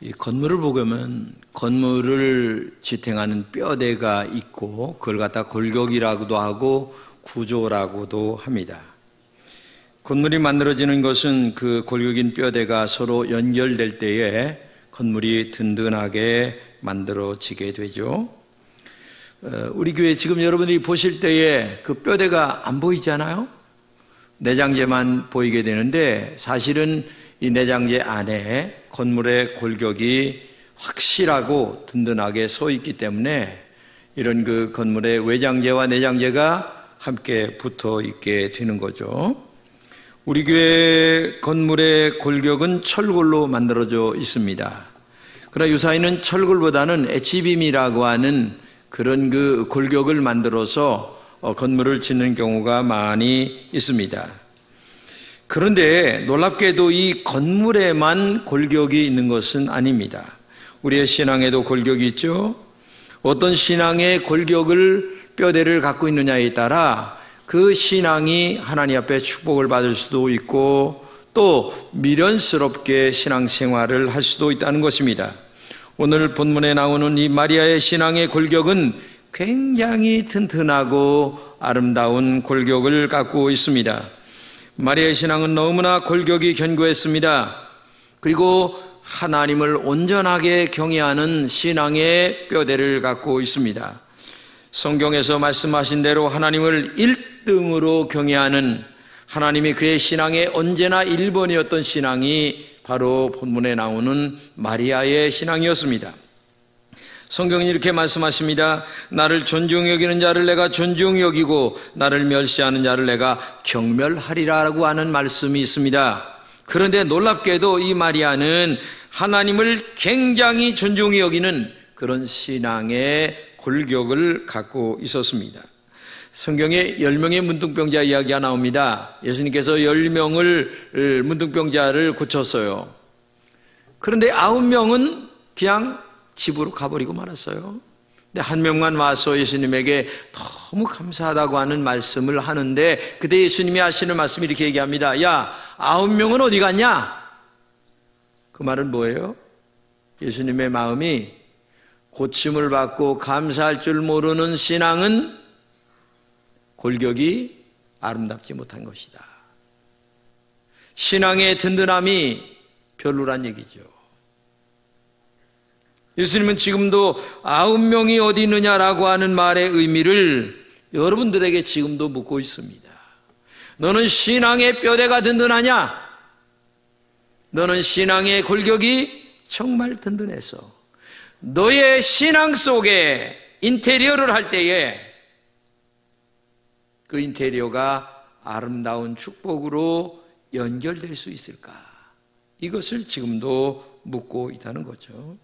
이 건물을 보면 건물을 지탱하는 뼈대가 있고 그걸 갖다 골격이라고도 하고 구조라고도 합니다. 건물이 만들어지는 것은 그 골격인 뼈대가 서로 연결될 때에 건물이 든든하게 만들어지게 되죠. 우리 교회 지금 여러분들이 보실 때에 그 뼈대가 안 보이잖아요. 내장재만 보이게 되는데 사실은 이 내장재 안에 건물의 골격이 확실하고 든든하게 서 있기 때문에 이런 그 건물의 외장재와 내장재가 함께 붙어 있게 되는 거죠. 우리 교회 건물의 골격은 철골로 만들어져 있습니다. 그러나 유사인은 철골보다는 엣지빔이라고 하는 그런 그 골격을 만들어서 건물을 짓는 경우가 많이 있습니다. 그런데 놀랍게도 이 건물에만 골격이 있는 것은 아닙니다. 우리의 신앙에도 골격이 있죠. 어떤 신앙의 골격을 뼈대를 갖고 있느냐에 따라 그 신앙이 하나님 앞에 축복을 받을 수도 있고 또 미련스럽게 신앙생활을 할 수도 있다는 것입니다. 오늘 본문에 나오는 이 마리아의 신앙의 골격은 굉장히 튼튼하고 아름다운 골격을 갖고 있습니다. 마리아의 신앙은 너무나 골격이 견고했습니다. 그리고 하나님을 온전하게 경외하는 신앙의 뼈대를 갖고 있습니다. 성경에서 말씀하신 대로 하나님을 1등으로 경외하는 하나님이 그의 신앙의 언제나 1번이었던 신앙이 바로 본문에 나오는 마리아의 신앙이었습니다. 성경이 이렇게 말씀하십니다. 나를 존중히 여기는 자를 내가 존중히 여기고 나를 멸시하는 자를 내가 경멸하리라고 하는 말씀이 있습니다. 그런데 놀랍게도 이 마리아는 하나님을 굉장히 존중히 여기는 그런 신앙의 골격을 갖고 있었습니다. 성경에 10명의 문둥병자 이야기가 나옵니다. 예수님께서 10명을 문둥병자를 고쳤어요. 그런데 9명은 그냥 집으로 가버리고 말았어요. 근데 한 명만 와서 예수님에게 너무 감사하다고 하는 말씀을 하는데 그때 예수님이 하시는 말씀이 이렇게 얘기합니다. 야, 9명은 어디 갔냐? 그 말은 뭐예요? 예수님의 마음이 고침을 받고 감사할 줄 모르는 신앙은 골격이 아름답지 못한 것이다. 신앙의 든든함이 별로란 얘기죠. 예수님은 지금도 9명이 어디 있느냐라고 하는 말의 의미를 여러분들에게 지금도 묻고 있습니다. 너는 신앙의 뼈대가 든든하냐? 너는 신앙의 골격이 정말 든든해서 너의 신앙 속에 인테리어를 할 때에 그 인테리어가 아름다운 축복으로 연결될 수 있을까? 이것을 지금도 묻고 있다는 거죠.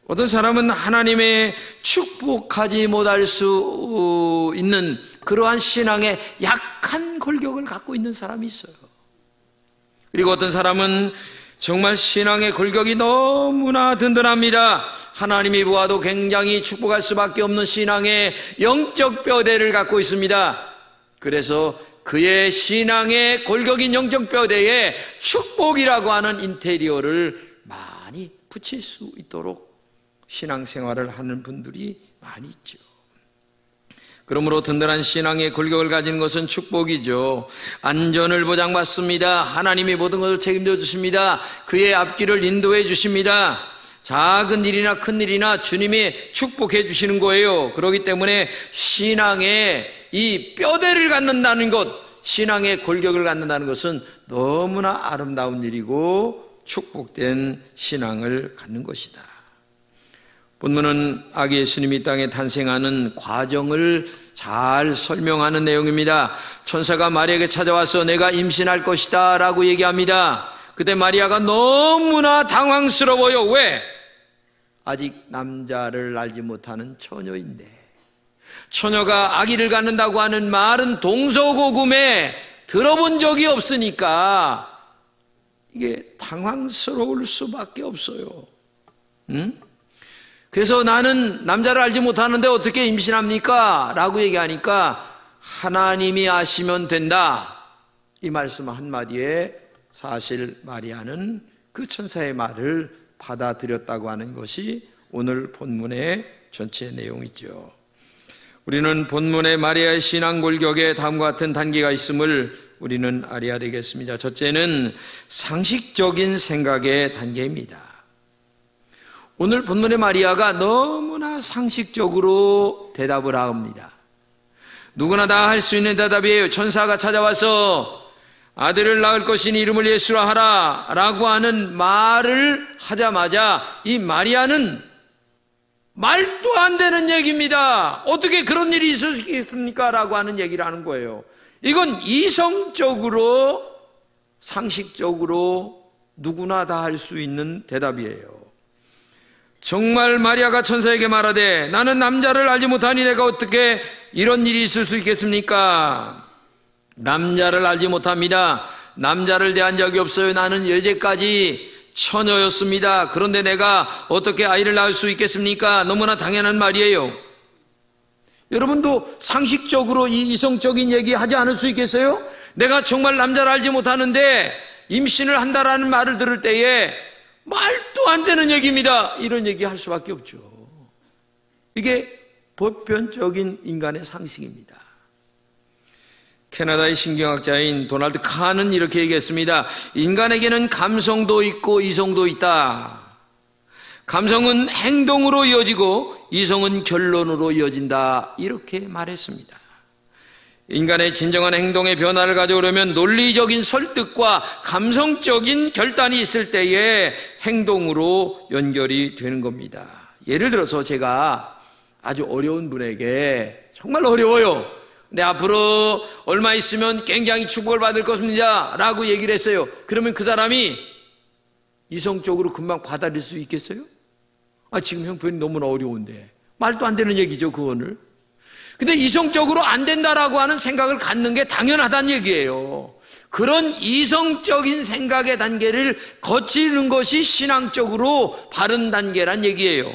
어떤 사람은 하나님의 축복하지 못할 수 있는 그러한 신앙의 약한 골격을 갖고 있는 사람이 있어요. 그리고 어떤 사람은 정말 신앙의 골격이 너무나 든든합니다. 하나님이 보아도 굉장히 축복할 수밖에 없는 신앙의 영적 뼈대를 갖고 있습니다. 그래서 그의 신앙의 골격인 영적 뼈대에 축복이라고 하는 인테리어를 많이 붙일 수 있도록 신앙생활을 하는 분들이 많이 있죠. 그러므로 든든한 신앙의 골격을 가지는 것은 축복이죠. 안전을 보장받습니다. 하나님이 모든 것을 책임져 주십니다. 그의 앞길을 인도해 주십니다. 작은 일이나 큰 일이나 주님이 축복해 주시는 거예요. 그렇기 때문에 신앙의 이 뼈대를 갖는다는 것, 신앙의 골격을 갖는다는 것은 너무나 아름다운 일이고 축복된 신앙을 갖는 것이다. 본문은 아기 예수님이 이 땅에 탄생하는 과정을 잘 설명하는 내용입니다. 천사가 마리아에게 찾아와서 내가 임신할 것이다 라고 얘기합니다. 그때 마리아가 너무나 당황스러워요. 왜? 아직 남자를 알지 못하는 처녀인데, 처녀가 아기를 갖는다고 하는 말은 동서고금에 들어본 적이 없으니까 이게 당황스러울 수밖에 없어요. 그래서 나는 남자를 알지 못하는데 어떻게 임신합니까? 라고 얘기하니까 하나님이 아시면 된다. 이 말씀 한마디에 사실 마리아는 그 천사의 말을 받아들였다고 하는 것이 오늘 본문의 전체 내용이죠. 우리는 본문의 마리아의 신앙 골격에 다음과 같은 단계가 있음을 우리는 알아야 되겠습니다. 첫째는 상식적인 생각의 단계입니다. 오늘 본문의 마리아가 너무나 상식적으로 대답을 합니다. 누구나 다 할 수 있는 대답이에요. 천사가 찾아와서 아들을 낳을 것이니 이름을 예수라 하라 라고 하는 말을 하자마자 이 마리아는 말도 안 되는 얘기입니다. 어떻게 그런 일이 있을 수 있겠습니까? 라고 하는 얘기를 하는 거예요. 이건 이성적으로 상식적으로 누구나 다 할 수 있는 대답이에요. 정말 마리아가 천사에게 말하되 나는 남자를 알지 못하니 내가 어떻게 이런 일이 있을 수 있겠습니까? 남자를 알지 못합니다. 남자를 대한 적이 없어요. 나는 여태까지 처녀였습니다. 그런데 내가 어떻게 아이를 낳을 수 있겠습니까? 너무나 당연한 말이에요. 여러분도 상식적으로 이 이성적인 얘기 하지 않을 수 있겠어요? 내가 정말 남자를 알지 못하는데 임신을 한다라는 말을 들을 때에 말도 안 되는 얘기입니다. 이런 얘기 할 수밖에 없죠. 이게 보편적인 인간의 상식입니다. 캐나다의 신경학자인 도널드 칸은 이렇게 얘기했습니다. 인간에게는 감성도 있고 이성도 있다. 감성은 행동으로 이어지고 이성은 결론으로 이어진다. 이렇게 말했습니다. 인간의 진정한 행동의 변화를 가져오려면 논리적인 설득과 감성적인 결단이 있을 때에 행동으로 연결이 되는 겁니다. 예를 들어서 제가 아주 어려운 분에게 정말 어려워요. 근데 앞으로 얼마 있으면 굉장히 축복을 받을 것입니다 라고 얘기를 했어요. 그러면 그 사람이 이성적으로 금방 받아들일 수 있겠어요? 지금 형편이 너무나 어려운데. 말도 안 되는 얘기죠, 그거는. 근데 이성적으로 안 된다라고 하는 생각을 갖는 게 당연하다는 얘기예요. 그런 이성적인 생각의 단계를 거치는 것이 신앙적으로 바른 단계란 얘기예요.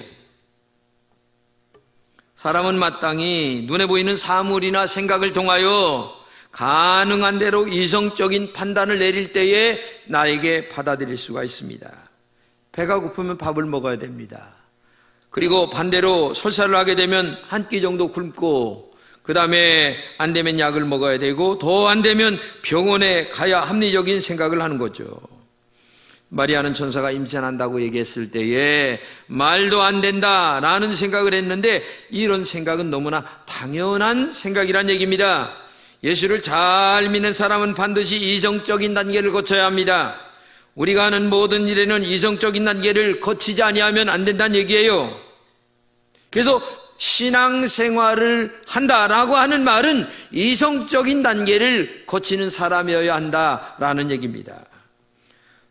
사람은 마땅히 눈에 보이는 사물이나 생각을 통하여 가능한 대로 이성적인 판단을 내릴 때에 나에게 받아들일 수가 있습니다. 배가 고프면 밥을 먹어야 됩니다. 그리고 반대로 설사를 하게 되면 한 끼 정도 굶고 그 다음에 안 되면 약을 먹어야 되고 더 안 되면 병원에 가야 합리적인 생각을 하는 거죠. 마리아는 천사가 임신한다고 얘기했을 때에 말도 안 된다라는 생각을 했는데 이런 생각은 너무나 당연한 생각이란 얘기입니다. 예수를 잘 믿는 사람은 반드시 이성적인 단계를 거쳐야 합니다. 우리가 하는 모든 일에는 이성적인 단계를 거치지 아니하면 안 된다는 얘기예요. 그래서 신앙생활을 한다라고 하는 말은 이성적인 단계를 거치는 사람이어야 한다라는 얘기입니다.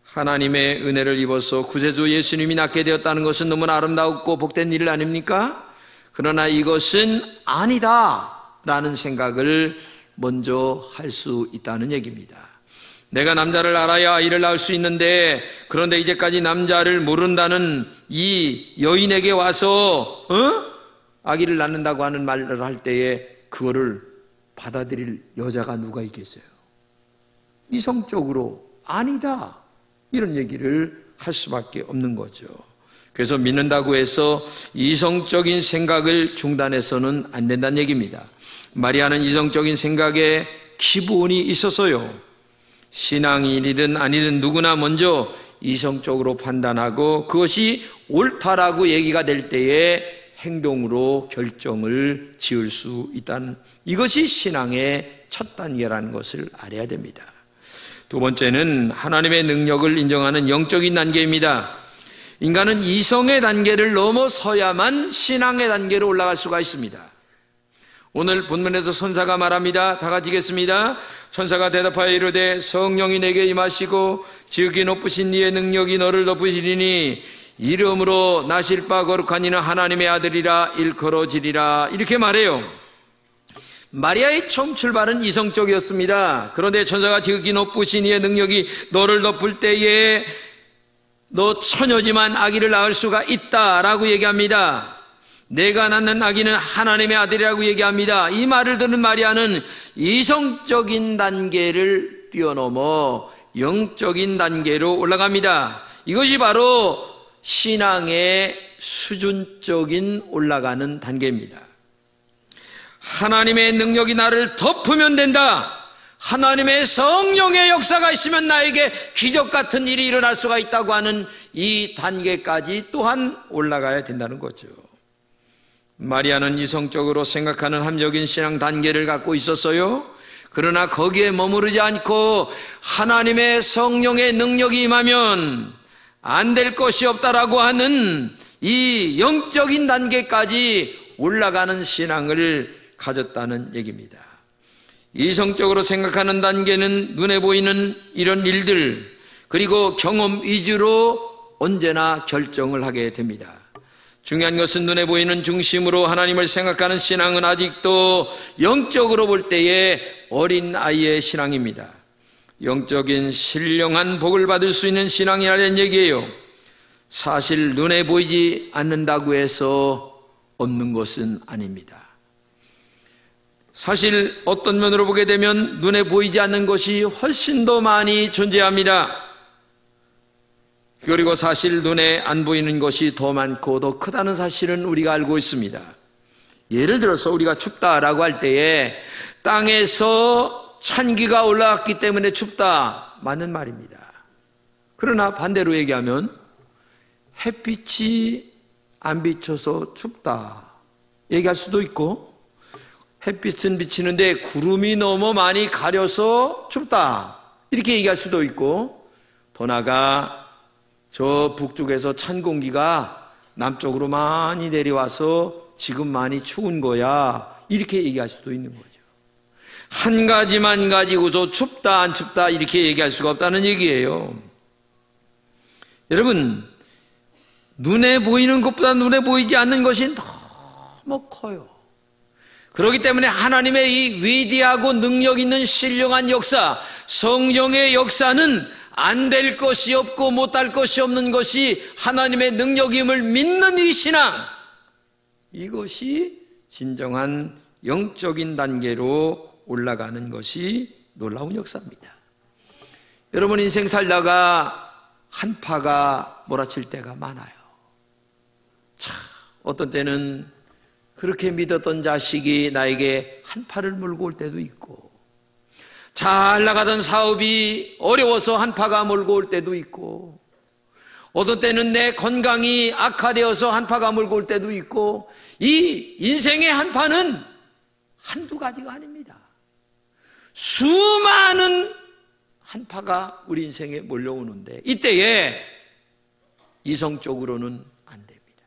하나님의 은혜를 입어서 구세주 예수님이 낳게 되었다는 것은 너무나 아름답고 복된 일 아닙니까? 그러나 이것은 아니다라는 생각을 먼저 할 수 있다는 얘기입니다. 내가 남자를 알아야 아이를 낳을 수 있는데 그런데 이제까지 남자를 모른다는 이 여인에게 와서 아기를 낳는다고 하는 말을 할 때에 그거를 받아들일 여자가 누가 있겠어요? 이성적으로 아니다 이런 얘기를 할 수밖에 없는 거죠. 그래서 믿는다고 해서 이성적인 생각을 중단해서는 안 된다는 얘기입니다. 마리아는 이성적인 생각에 기본이 있었어요. 신앙인이든 아니든 누구나 먼저 이성적으로 판단하고 그것이 옳다라고 얘기가 될 때에 행동으로 결정을 지을 수 있다는 이것이 신앙의 첫 단계라는 것을 알아야 됩니다. 두 번째는 하나님의 능력을 인정하는 영적인 단계입니다. 인간은 이성의 단계를 넘어서야만 신앙의 단계로 올라갈 수가 있습니다. 오늘 본문에서 천사가 말합니다. 다 같이 읽겠습니다. 천사가 대답하여 이르되 성령이 내게 임하시고 지극히 높으신 이의 능력이 너를 덮으시리니 이름으로 나실 바 거룩한 이는 하나님의 아들이라 일컬어지리라. 이렇게 말해요. 마리아의 처음 출발은 이성적이었습니다. 그런데 천사가 지극히 높으신 이의 능력이 너를 덮을 때에 너 처녀지만 아기를 낳을 수가 있다라고 얘기합니다. 내가 낳는 아기는 하나님의 아들이라고 얘기합니다. 이 말을 듣는 마리아는 이성적인 단계를 뛰어넘어 영적인 단계로 올라갑니다. 이것이 바로 신앙의 수준적인 올라가는 단계입니다. 하나님의 능력이 나를 덮으면 된다. 하나님의 성령의 역사가 있으면 나에게 기적 같은 일이 일어날 수가 있다고 하는 이 단계까지 또한 올라가야 된다는 거죠. 마리아는 이성적으로 생각하는 함적인 신앙 단계를 갖고 있었어요. 그러나 거기에 머무르지 않고 하나님의 성령의 능력이 임하면 안 될 것이 없다라고 하는 이 영적인 단계까지 올라가는 신앙을 가졌다는 얘기입니다. 이성적으로 생각하는 단계는 눈에 보이는 이런 일들 그리고 경험 위주로 언제나 결정을 하게 됩니다. 중요한 것은 눈에 보이는 중심으로 하나님을 생각하는 신앙은 아직도 영적으로 볼 때의 어린 아이의 신앙입니다. 영적인 신령한 복을 받을 수 있는 신앙이라는 얘기예요. 사실 눈에 보이지 않는다고 해서 없는 것은 아닙니다. 사실 어떤 면으로 보게 되면 눈에 보이지 않는 것이 훨씬 더 많이 존재합니다. 그리고 사실 눈에 안 보이는 것이 더 많고 더 크다는 사실은 우리가 알고 있습니다. 예를 들어서 우리가 춥다라고 할 때에 땅에서 찬기가 올라왔기 때문에 춥다, 맞는 말입니다. 그러나 반대로 얘기하면 햇빛이 안 비쳐서 춥다 얘기할 수도 있고, 햇빛은 비치는데 구름이 너무 많이 가려서 춥다 이렇게 얘기할 수도 있고, 더 나아가 저 북쪽에서 찬 공기가 남쪽으로 많이 내려와서 지금 많이 추운 거야 이렇게 얘기할 수도 있는 거죠. 한 가지만 가지고서 춥다 안 춥다 이렇게 얘기할 수가 없다는 얘기예요. 여러분, 눈에 보이는 것보다 눈에 보이지 않는 것이 너무 커요. 그렇기 때문에 하나님의 이 위대하고 능력 있는 신령한 역사, 성령의 역사는 안 될 것이 없고 못할 것이 없는 것이 하나님의 능력임을 믿는 이 신앙, 이것이 진정한 영적인 단계로 올라가는 것이 놀라운 역사입니다. 여러분, 인생 살다가 한파가 몰아칠 때가 많아요. 참, 어떤 때는 그렇게 믿었던 자식이 나에게 한파를 몰고 올 때도 있고, 잘 나가던 사업이 어려워서 한파가 몰고 올 때도 있고, 어떤 때는 내 건강이 악화되어서 한파가 몰고 올 때도 있고, 이 인생의 한파는 한두 가지가 아닙니다. 수많은 한파가 우리 인생에 몰려오는데 이때에 이성적으로는 안 됩니다.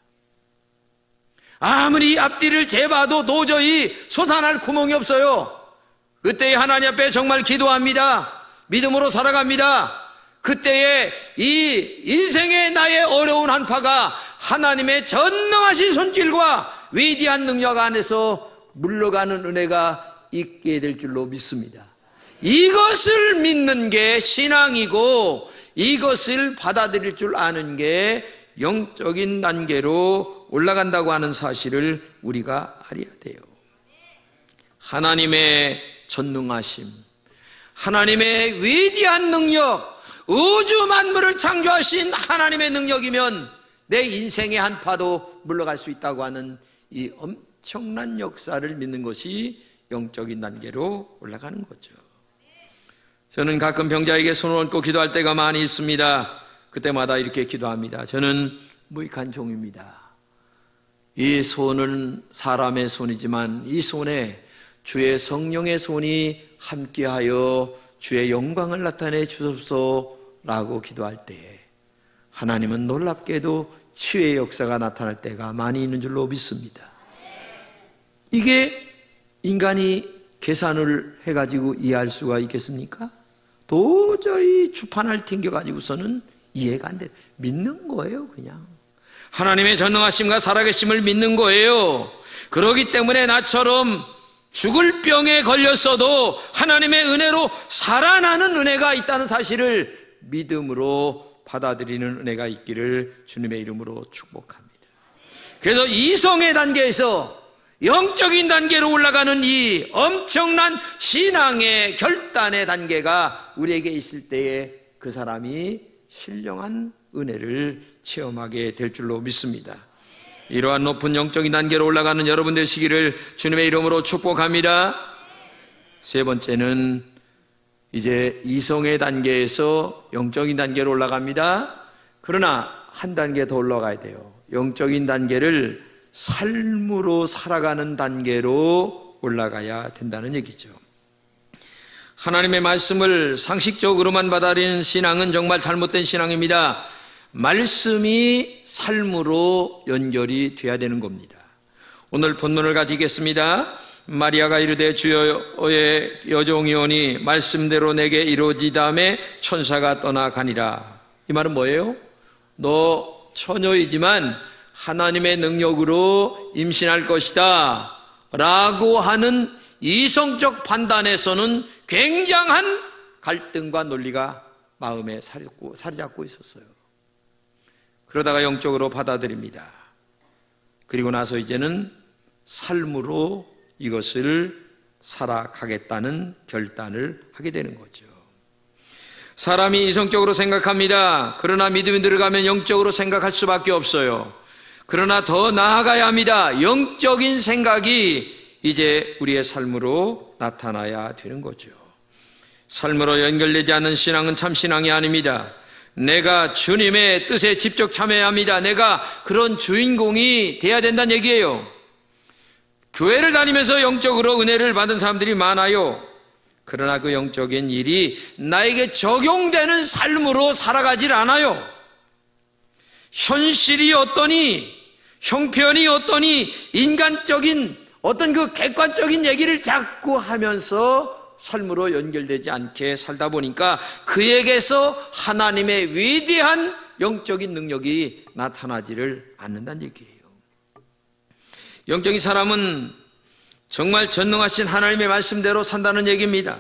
아무리 앞뒤를 재봐도 도저히 솟아날 구멍이 없어요. 그때에 하나님 앞에 정말 기도합니다. 믿음으로 살아갑니다. 그때에 이 인생의 나의 어려운 한파가 하나님의 전능하신 손길과 위대한 능력 안에서 물러가는 은혜가 있게 될 줄로 믿습니다. 이것을 믿는 게 신앙이고, 이것을 받아들일 줄 아는 게 영적인 단계로 올라간다고 하는 사실을 우리가 알아야 돼요. 하나님의 전능하심, 하나님의 위대한 능력, 우주 만물을 창조하신 하나님의 능력이면 내 인생의 한파도 물러갈 수 있다고 하는 이 엄청난 역사를 믿는 것이 영적인 단계로 올라가는 거죠. 저는 가끔 병자에게 손을 얹고 기도할 때가 많이 있습니다. 그때마다 이렇게 기도합니다. 저는 무익한 종입니다. 이 손은 사람의 손이지만 이 손에 주의 성령의 손이 함께하여 주의 영광을 나타내 주옵소서라고 기도할 때에 하나님은 놀랍게도 치유의 역사가 나타날 때가 많이 있는 줄로 믿습니다. 이게 인간이 계산을 해가지고 이해할 수가 있겠습니까? 도저히 주판을 튕겨가지고서는 이해가 안 돼. 믿는 거예요, 그냥. 하나님의 전능하심과 살아계심을 믿는 거예요. 그렇기 때문에 나처럼 죽을 병에 걸렸어도 하나님의 은혜로 살아나는 은혜가 있다는 사실을 믿음으로 받아들이는 은혜가 있기를 주님의 이름으로 축복합니다. 그래서 이성의 단계에서 영적인 단계로 올라가는 이 엄청난 신앙의 결단의 단계가 우리에게 있을 때에 그 사람이 신령한 은혜를 체험하게 될 줄로 믿습니다. 이러한 높은 영적인 단계로 올라가는 여러분 되시기를 주님의 이름으로 축복합니다. 세 번째는 이제 이성의 단계에서 영적인 단계로 올라갑니다. 그러나 한 단계 더 올라가야 돼요. 영적인 단계를 삶으로 살아가는 단계로 올라가야 된다는 얘기죠. 하나님의 말씀을 상식적으로만 받아들이는 신앙은 정말 잘못된 신앙입니다. 말씀이 삶으로 연결이 돼야 되는 겁니다. 오늘 본문을 가지겠습니다. 마리아가 이르되 주여의 여종이오니 말씀대로 내게 이루어지다음에 천사가 떠나가니라. 이 말은 뭐예요? 너 처녀이지만 하나님의 능력으로 임신할 것이다 라고 하는 이성적 판단에서는 굉장한 갈등과 논리가 마음에 사로잡고 있었어요. 그러다가 영적으로 받아들입니다. 그리고 나서 이제는 삶으로 이것을 살아가겠다는 결단을 하게 되는 거죠. 사람이 이성적으로 생각합니다. 그러나 믿음이 들어가면 영적으로 생각할 수밖에 없어요. 그러나 더 나아가야 합니다. 영적인 생각이 이제 우리의 삶으로 나타나야 되는 거죠. 삶으로 연결되지 않는 신앙은 참 신앙이 아닙니다. 내가 주님의 뜻에 직접 참여해야 합니다. 내가 그런 주인공이 돼야 된다는 얘기예요. 교회를 다니면서 영적으로 은혜를 받은 사람들이 많아요. 그러나 그 영적인 일이 나에게 적용되는 삶으로 살아가질 않아요. 현실이 어떠니, 형편이 어떠니, 인간적인 어떤 그 객관적인 얘기를 자꾸 하면서 삶으로 연결되지 않게 살다 보니까 그에게서 하나님의 위대한 영적인 능력이 나타나지를 않는다는 얘기예요. 영적인 사람은 정말 전능하신 하나님의 말씀대로 산다는 얘기입니다.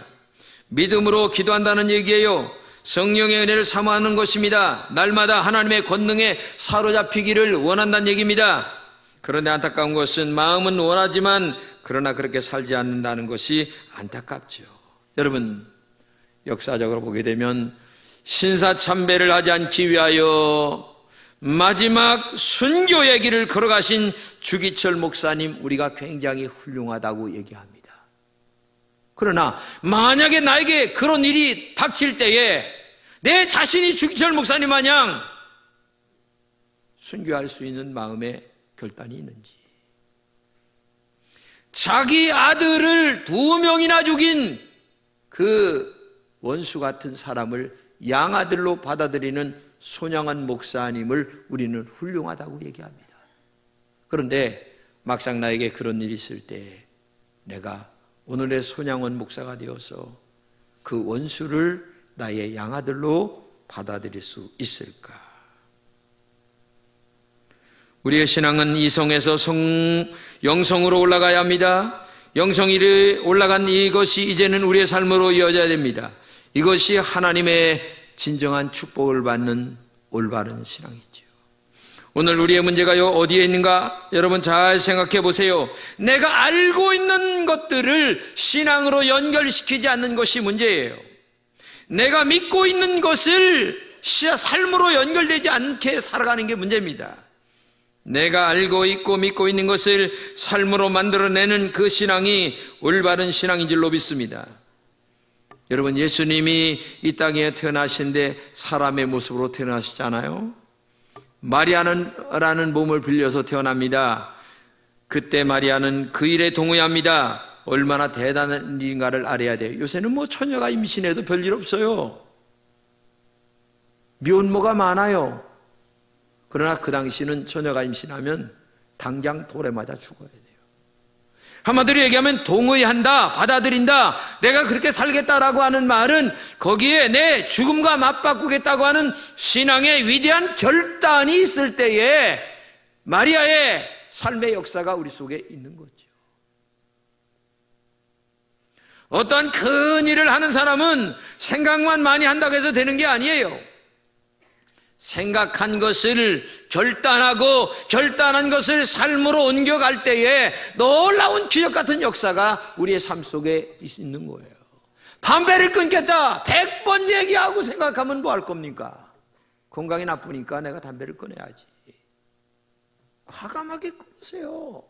믿음으로 기도한다는 얘기예요. 성령의 은혜를 사모하는 것입니다. 날마다 하나님의 권능에 사로잡히기를 원한다는 얘기입니다. 그런데 안타까운 것은 마음은 원하지만 그러나 그렇게 살지 않는다는 것이 안타깝죠. 여러분, 역사적으로 보게 되면 신사참배를 하지 않기 위하여 마지막 순교의 길을 걸어가신 주기철 목사님, 우리가 굉장히 훌륭하다고 얘기합니다. 그러나 만약에 나에게 그런 일이 닥칠 때에 내 자신이 주기철 목사님 마냥 순교할 수 있는 마음의 결단이 있는지, 자기 아들을 2명이나 죽인 그 원수 같은 사람을 양아들로 받아들이는 손양원 목사님을 우리는 훌륭하다고 얘기합니다. 그런데 막상 나에게 그런 일이 있을 때 내가 오늘의 손양원 목사가 되어서 그 원수를 나의 양아들로 받아들일 수 있을까? 우리의 신앙은 이성에서 영성으로 올라가야 합니다. 영성이 올라간 이것이 이제는 우리의 삶으로 이어져야 됩니다. 이것이 하나님의 진정한 축복을 받는 올바른 신앙이죠. 오늘 우리의 문제가 어디에 있는가? 여러분 잘 생각해 보세요. 내가 알고 있는 것들을 신앙으로 연결시키지 않는 것이 문제예요. 내가 믿고 있는 것을 삶으로 연결되지 않게 살아가는 게 문제입니다. 내가 알고 있고 믿고 있는 것을 삶으로 만들어내는 그 신앙이 올바른 신앙인 줄로 믿습니다. 여러분, 예수님이 이 땅에 태어나신데 사람의 모습으로 태어나시잖아요. 마리아라는 몸을 빌려서 태어납니다. 그때 마리아는 그 일에 동의합니다. 얼마나 대단한 일인가를 알아야 돼요. 요새는 뭐 처녀가 임신해도 별일 없어요. 미혼모가 많아요. 그러나 그 당시는 처녀가 임신하면 당장 돌에 맞아 죽어야 돼요. 한마디로 얘기하면 동의한다, 받아들인다, 내가 그렇게 살겠다라고 하는 말은 거기에 내 죽음과 맞바꾸겠다고 하는 신앙의 위대한 결단이 있을 때에 마리아의 삶의 역사가 우리 속에 있는 거죠. 어떤 큰 일을 하는 사람은 생각만 많이 한다고 해서 되는 게 아니에요. 생각한 것을 결단하고 결단한 것을 삶으로 옮겨갈 때에 놀라운 기적 같은 역사가 우리의 삶 속에 있는 거예요. 담배를 끊겠다 100번 얘기하고 생각하면 뭐 할 겁니까? 건강이 나쁘니까 내가 담배를 끊어야지. 과감하게 끊으세요.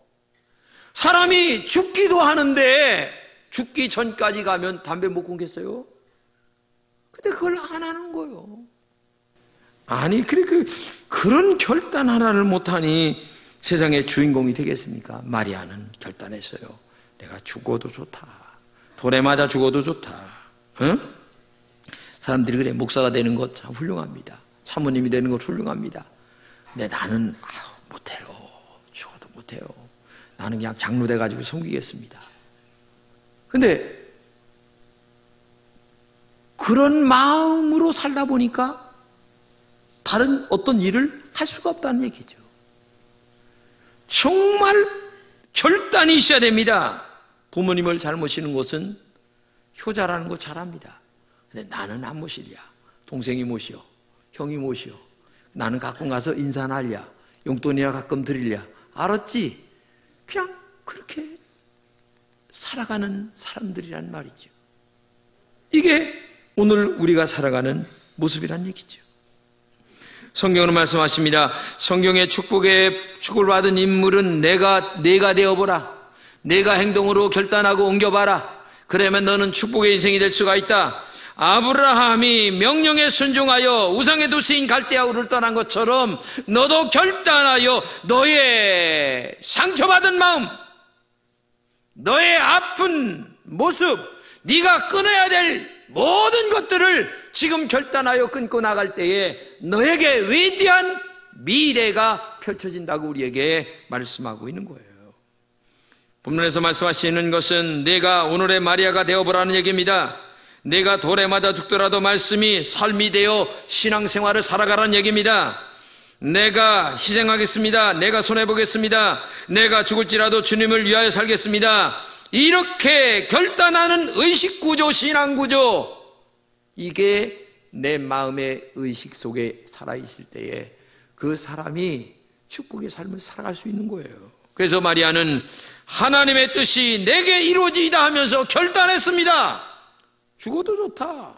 사람이 죽기도 하는데 죽기 전까지 가면 담배 못 끊겠어요? 근데 그걸 안 하는 거예요. 아니, 그런 결단 하나를 못하니 세상의 주인공이 되겠습니까? 마리아는 결단했어요. 내가 죽어도 좋다. 돌에 맞아 죽어도 좋다. 응? 사람들이 그래, 목사가 되는 것 참 훌륭합니다. 사모님이 되는 것 훌륭합니다. 근데 나는 못해요. 죽어도 못해요. 나는 그냥 장로 돼가지고 섬기겠습니다. 근데 그런 마음으로 살다 보니까 다른 어떤 일을 할 수가 없다는 얘기죠. 정말 결단이 있어야 됩니다. 부모님을 잘 모시는 것은 효자라는 거 잘합니다. 근데 나는 안 모시랴. 동생이 모시오. 형이 모시오. 나는 가끔 가서 인사나 하랴. 용돈이나 가끔 드리랴. 알았지? 그냥 그렇게 살아가는 사람들이란 말이죠. 이게 오늘 우리가 살아가는 모습이란 얘기죠. 성경으로 말씀하십니다. 성경의 축복을 받은 인물은 내가 되어보라. 내가 행동으로 결단하고 옮겨봐라. 그러면 너는 축복의 인생이 될 수가 있다. 아브라함이 명령에 순종하여 우상의 도시인 갈대아우를 떠난 것처럼 너도 결단하여 너의 상처받은 마음, 너의 아픈 모습, 네가 끊어야 될 모든 것들을 지금 결단하여 끊고 나갈 때에 너에게 위대한 미래가 펼쳐진다고 우리에게 말씀하고 있는 거예요. 본문에서 말씀하시는 것은 내가 오늘의 마리아가 되어보라는 얘기입니다. 내가 돌에 맞아 죽더라도 말씀이 삶이 되어 신앙생활을 살아가라는 얘기입니다. 내가 희생하겠습니다. 내가 손해보겠습니다. 내가 죽을지라도 주님을 위하여 살겠습니다. 이렇게 결단하는 의식구조, 신앙구조, 이게 내 마음의 의식 속에 살아있을 때에 그 사람이 축복의 삶을 살아갈 수 있는 거예요. 그래서 마리아는 하나님의 뜻이 내게 이루어지이다 하면서 결단했습니다. 죽어도 좋다.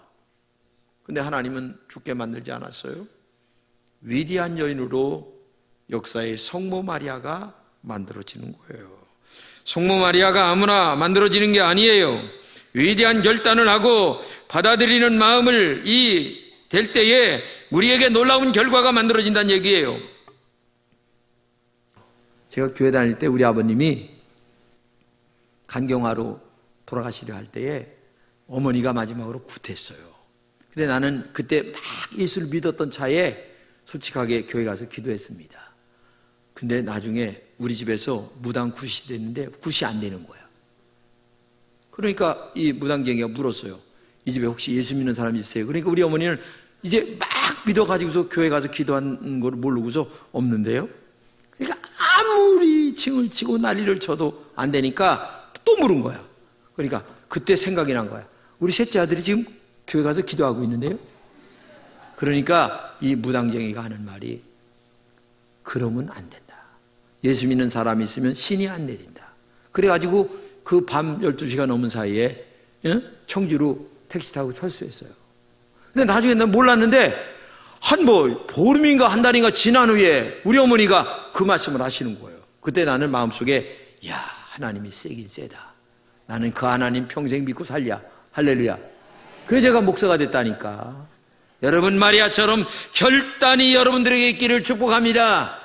근데 하나님은 죽게 만들지 않았어요. 위대한 여인으로 역사의 성모 마리아가 만들어지는 거예요. 성모 마리아가 아무나 만들어지는 게 아니에요. 위대한 결단을 하고 받아들이는 마음을 될 때에 우리에게 놀라운 결과가 만들어진다는 얘기예요. 제가 교회 다닐 때 우리 아버님이 간경화로 돌아가시려 할 때에 어머니가 마지막으로 구태했어요. 근데 나는 그때 막 예수를 믿었던 차에 솔직하게 교회 가서 기도했습니다. 근데 나중에 우리 집에서 무당 굿이 됐는데 굿이 안 되는 거야. 그러니까 이 무당쟁이가 물었어요. 이 집에 혹시 예수 믿는 사람이 있어요? 그러니까 우리 어머니는 이제 막 믿어가지고서 교회 가서 기도하는 걸 모르고서 없는데요. 그러니까 아무리 징을 치고 난리를 쳐도 안 되니까 또 물은 거야. 그러니까 그때 생각이 난 거야. 우리 셋째 아들이 지금 교회 가서 기도하고 있는데요. 그러니까 이 무당쟁이가 하는 말이 그러면 안 된다. 예수 믿는 사람이 있으면 신이 안 내린다. 그래가지고 그 밤 12시가 넘은 사이에 청주로 택시 타고 철수했어요. 근데 나중에 난 몰랐는데 한 보름인가 한 달인가 지난 후에 우리 어머니가 그 말씀을 하시는 거예요. 그때 나는 마음속에 야, 하나님이 세긴 세다. 나는 그 하나님 평생 믿고 살랴. 할렐루야. 그래서 제가 목사가 됐다니까. 여러분 마리아처럼 결단이 여러분들에게 있기를 축복합니다.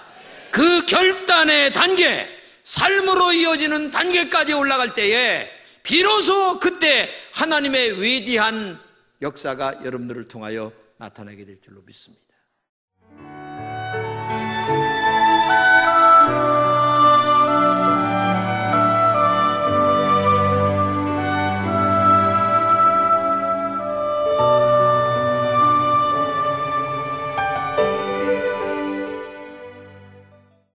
그 결단의 단계, 삶으로 이어지는 단계까지 올라갈 때에 비로소 그때 하나님의 위대한 역사가 여러분들을 통하여 나타나게 될 줄로 믿습니다.